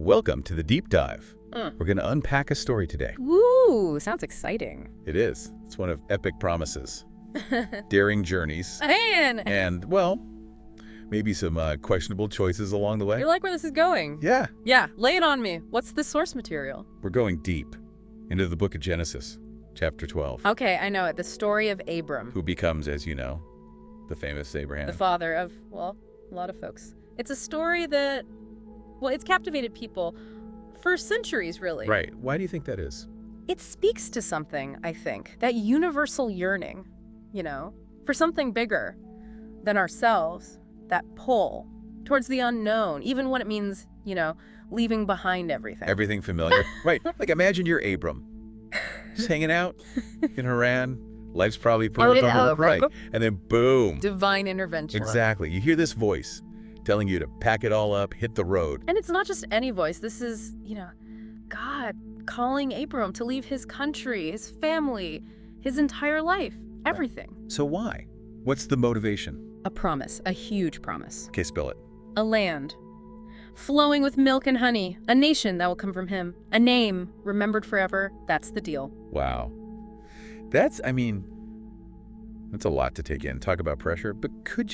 Welcome to the deep dive. We're going to unpack a story today. Ooh, sounds exciting. It is. It's one of epic promises, daring journeys, Man, and, well, maybe some questionable choices along the way. you like where this is going. Yeah. Yeah, lay it on me. What's the source material? We're going deep into the book of Genesis, chapter 12. Okay, I know it. The story of Abram, Who becomes, as you know, the famous Abraham. the father of, well, a lot of folks. It's a story that, well, it's captivated people for centuries, really. Right. Why do you think that is? It speaks to something, I think, that universal yearning, for something bigger than ourselves, that pull towards the unknown, even when it means, leaving behind everything. Everything familiar. Right. Like, imagine you're Abram. Just hanging out in Haran. Life's probably pretty right. And then, boom. Divine intervention. Exactly. You hear this voice telling you to pack it all up, hit the road. And it's not just any voice. This is, God calling Abram to leave his country, his family, his entire life, everything. So why? What's the motivation? A promise, a huge promise. Okay, spill it. A land flowing with milk and honey, a nation that will come from him, a name remembered forever. That's the deal. Wow. That's a lot to take in. Talk about pressure. But could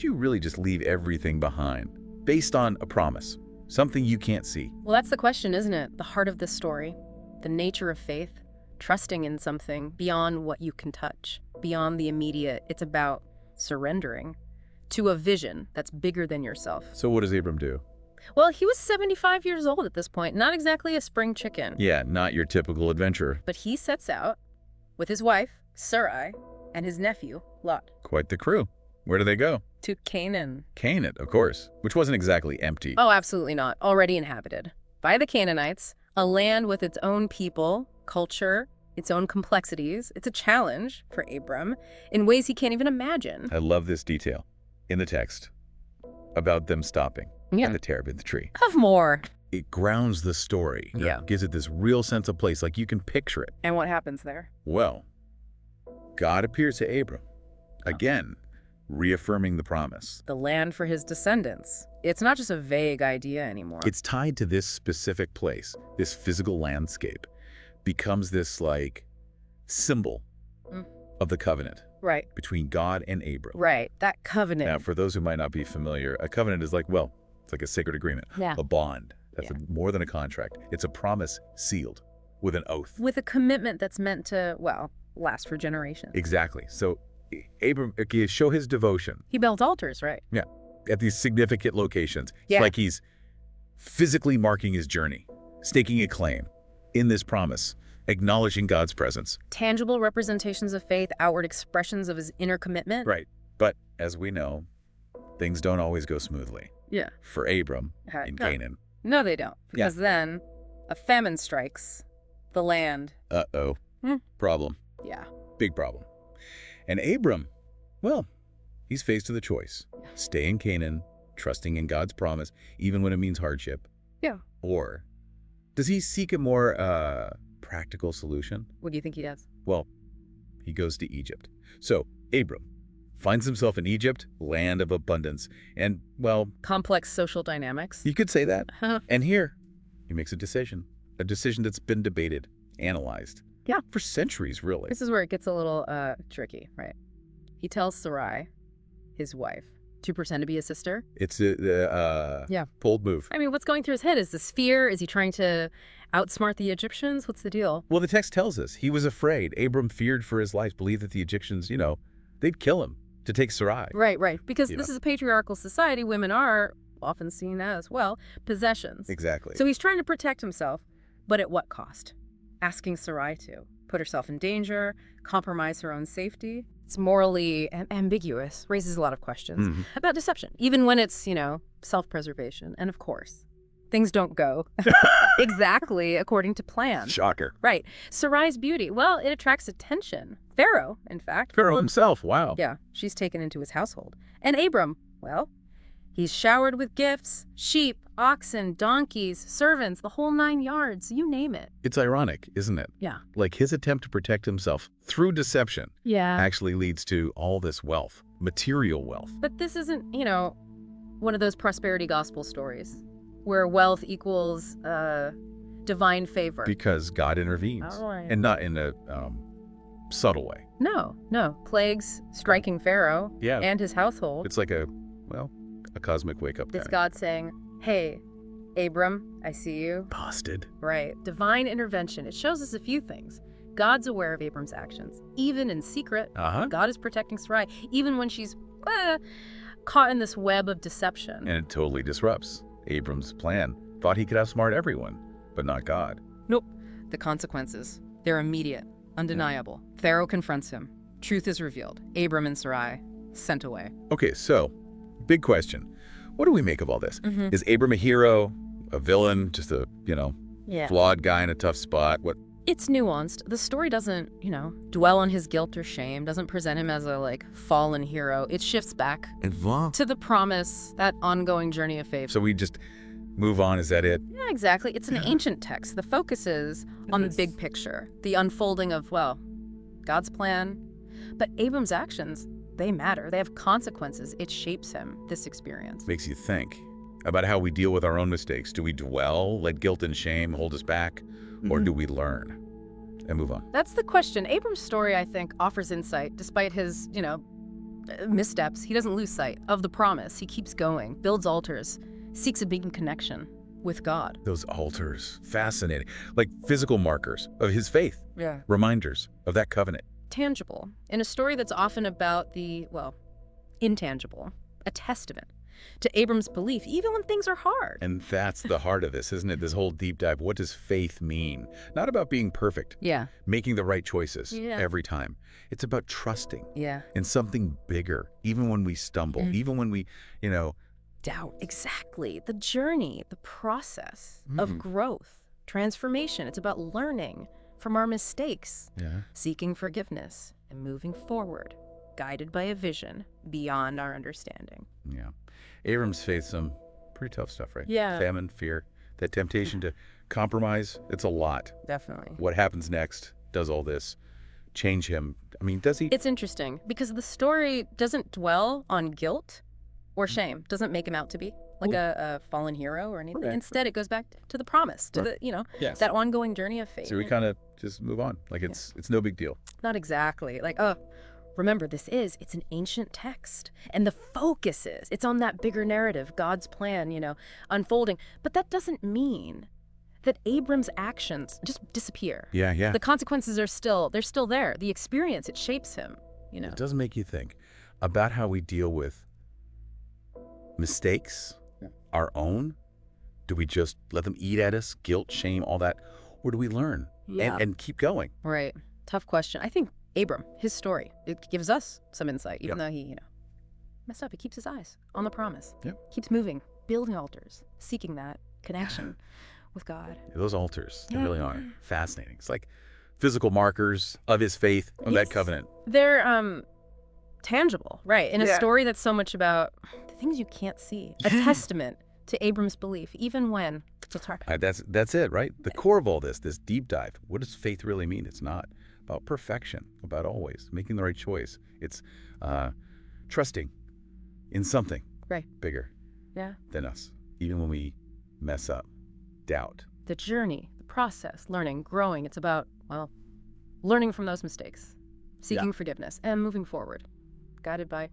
you really just leave everything behind based on a promise? Something you can't see? Well, that's the question, isn't it? The heart of this story, the nature of faith, trusting in something beyond what you can touch, beyond the immediate. It's about surrendering to a vision that's bigger than yourself. So what does Abram do? Well, he was 75 years old at this point, not exactly a spring chicken. Yeah, not your typical adventurer. But he sets out with his wife, Sarai, and his nephew, Lot. Quite the crew. Where do they go? To Canaan. Canaan, of course, which wasn't exactly empty. Oh, absolutely not. Already inhabited by the Canaanites, a land with its own people, culture, its own complexities. It's a challenge for Abram in ways he can't even imagine. I love this detail in the text about them stopping at the terebinth tree. Have more. It grounds the story. Yeah. Gives it this real sense of place, like you can picture it. And what happens there? Well, God appears to Abram, again, reaffirming the promise. The land for his descendants. It's not just a vague idea anymore. It's tied to this specific place. This physical landscape becomes this, symbol of the covenant. Right. Between God and Abram. Right. That covenant. Now, for those who might not be familiar, a covenant is it's like a sacred agreement. Yeah. A bond. That's more than a contract. It's a promise sealed with an oath. With a commitment that's meant to, last for generations. Exactly. So Abram, show his devotion. He built altars, right? Yeah. At these significant locations. Yeah. It's like he's physically marking his journey, staking a claim in this promise, acknowledging God's presence. Tangible representations of faith, outward expressions of his inner commitment. Right. But as we know, things don't always go smoothly. Yeah. For Abram in Canaan. No, they don't. Because then a famine strikes the land. Uh-oh. Problem. Yeah. Big problem. And Abram, he's faced with a choice. Stay in Canaan, trusting in God's promise, even when it means hardship. Yeah. Or does he seek a more practical solution? What do you think he does? Well, he goes to Egypt. So Abram finds himself in Egypt, land of abundance, and, complex social dynamics. You could say that. And here, he makes a decision that's been debated, analyzed. Yeah. For centuries, really. This is where it gets a little tricky, right? He tells Sarai, his wife, to pretend to be his sister. It's a bold move. I mean, what's going through his head? Is this fear? Is he trying to outsmart the Egyptians? What's the deal? Well, the text tells us he was afraid. Abram feared for his life, believed that the Egyptians, they'd kill him to take Sarai. Right. Because this is a patriarchal society. Women are often seen as, possessions. Exactly. So he's trying to protect himself, but at what cost? Asking Sarai to put herself in danger, compromise her own safety. It's morally ambiguous, raises a lot of questions about deception, even when it's, self-preservation. And of course, things don't go exactly according to plan. Shocker. Right. Sarai's beauty, it attracts attention. Pharaoh, in fact. Pharaoh himself, wow. Yeah, she's taken into his household. And Abram, he's showered with gifts, sheep, oxen, donkeys, servants, the whole 9 yards, you name it. It's ironic, isn't it? Yeah. Like his attempt to protect himself through deception actually leads to all this wealth, material wealth. But this isn't, one of those prosperity gospel stories. where wealth equals divine favor. Because God intervenes. All right. And not in a subtle way. No. Plagues striking Pharaoh Yeah. and his household. It's like a cosmic wake-up It's thing. God saying, hey, Abram, I see you. Busted. Right. Divine intervention. It shows us a few things. God's aware of Abram's actions, even in secret. Uh-huh. God is protecting Sarai, even when she's caught in this web of deception. And it totally disrupts Abram's plan. Thought he could outsmart everyone, but not God. Nope. The consequences, they're immediate, undeniable. Pharaoh confronts him. Truth is revealed. Abram and Sarai sent away. Okay, so, big question. What do we make of all this? Is Abram a hero, a villain, just a, flawed guy in a tough spot? What? It's nuanced. The story doesn't, dwell on his guilt or shame, doesn't present him as a, fallen hero. It shifts back to the promise, that ongoing journey of faith. So we just move on, is that it? Yeah, exactly. It's an ancient text. The focus is on the big picture, the unfolding of, God's plan. But Abram's actions, they matter. They have consequences. It shapes him, this experience. Makes you think about how we deal with our own mistakes. Do we dwell, let guilt and shame hold us back, or do we learn and move on? That's the question. Abram's story, I think, offers insight. Despite his, missteps, he doesn't lose sight of the promise. He keeps going, builds altars, seeks a beacon connection with God. Those altars, fascinating. Like physical markers of his faith. Yeah. Reminders of that covenant. Tangible. In a story that's often about the, intangible. A testament to Abram's belief, even when things are hard. And that's the heart of this, isn't it? This whole deep dive. What does faith mean? Not about being perfect. Yeah. Making the right choices Yeah. every time. It's about trusting Yeah. in something bigger, even when we stumble, even when we, Doubt. Exactly. The journey, the process of growth, transformation. It's about learning from our mistakes, seeking forgiveness, and moving forward, guided by a vision beyond our understanding. Yeah. Abram's faced some pretty tough stuff, right? Yeah. Famine, fear, that temptation to compromise. It's a lot. Definitely. What happens next? Does all this change him? I mean, does he? It's interesting because the story doesn't dwell on guilt or shame, doesn't make him out to be like a fallen hero or anything. Right. Instead, it goes back to the promise, to the, Yes. that ongoing journey of faith. So we kind of just move on. Like it's no big deal. Not exactly. Remember, it's an ancient text. And the focus it's on that bigger narrative, God's plan, unfolding. But that doesn't mean that Abram's actions just disappear. Yeah. The consequences they're still there. The experience, it shapes him, It does make you think about how we deal with mistakes, our own. Do we just let them eat at us? Guilt, shame, all that? Or do we learn and keep going? Right. Tough question. I think Abram, his story, it gives us some insight, even though he, messed up. He keeps his eyes on the promise. Yeah. Keeps moving, building altars, seeking that connection with God. Those altars, they really are fascinating. It's like physical markers of his faith, of that covenant. They're tangible, right? In a story that's so much about the things you can't see. A testament to Abram's belief, even when it's hard. That's it, right? The core of all this deep dive. What does faith really mean? It's not about perfection, about always making the right choice. It's trusting in something bigger than us, even when we mess up. Doubt. The journey, the process, learning, growing. It's about, learning from those mistakes, seeking forgiveness, and moving forward, guided by,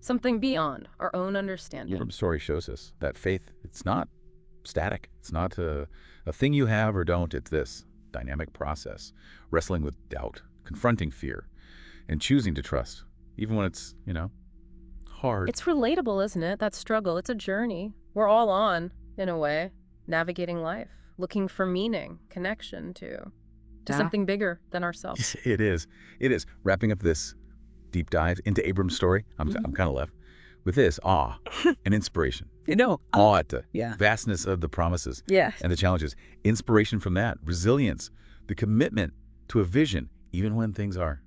something beyond our own understanding. Abram's story shows us that faith, it's not static. It's not a thing you have or don't. It's this dynamic process, wrestling with doubt, confronting fear, and choosing to trust, even when it's, hard. It's relatable, isn't it? That struggle. It's a journey. We're all on, in a way, navigating life, looking for meaning, connection to something bigger than ourselves. It is. Wrapping up this deep dive into Abram's story, I'm kind of left with this awe and inspiration. Awe at the vastness of the promises and the challenges. Inspiration from that, resilience, the commitment to a vision, even when things are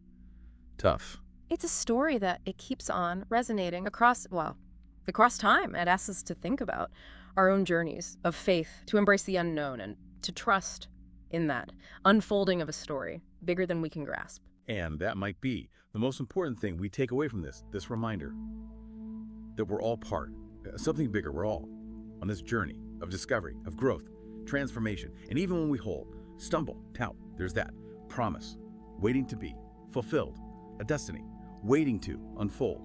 tough. It's a story that it keeps on resonating across time. It asks us to think about our own journeys of faith, to embrace the unknown and to trust in that unfolding of a story bigger than we can grasp. And that might be the most important thing we take away from this reminder that we're all part of something bigger. We're all on this journey of discovery, of growth, transformation. And even when we stumble, doubt, there's that promise waiting to be fulfilled, a destiny waiting to unfold.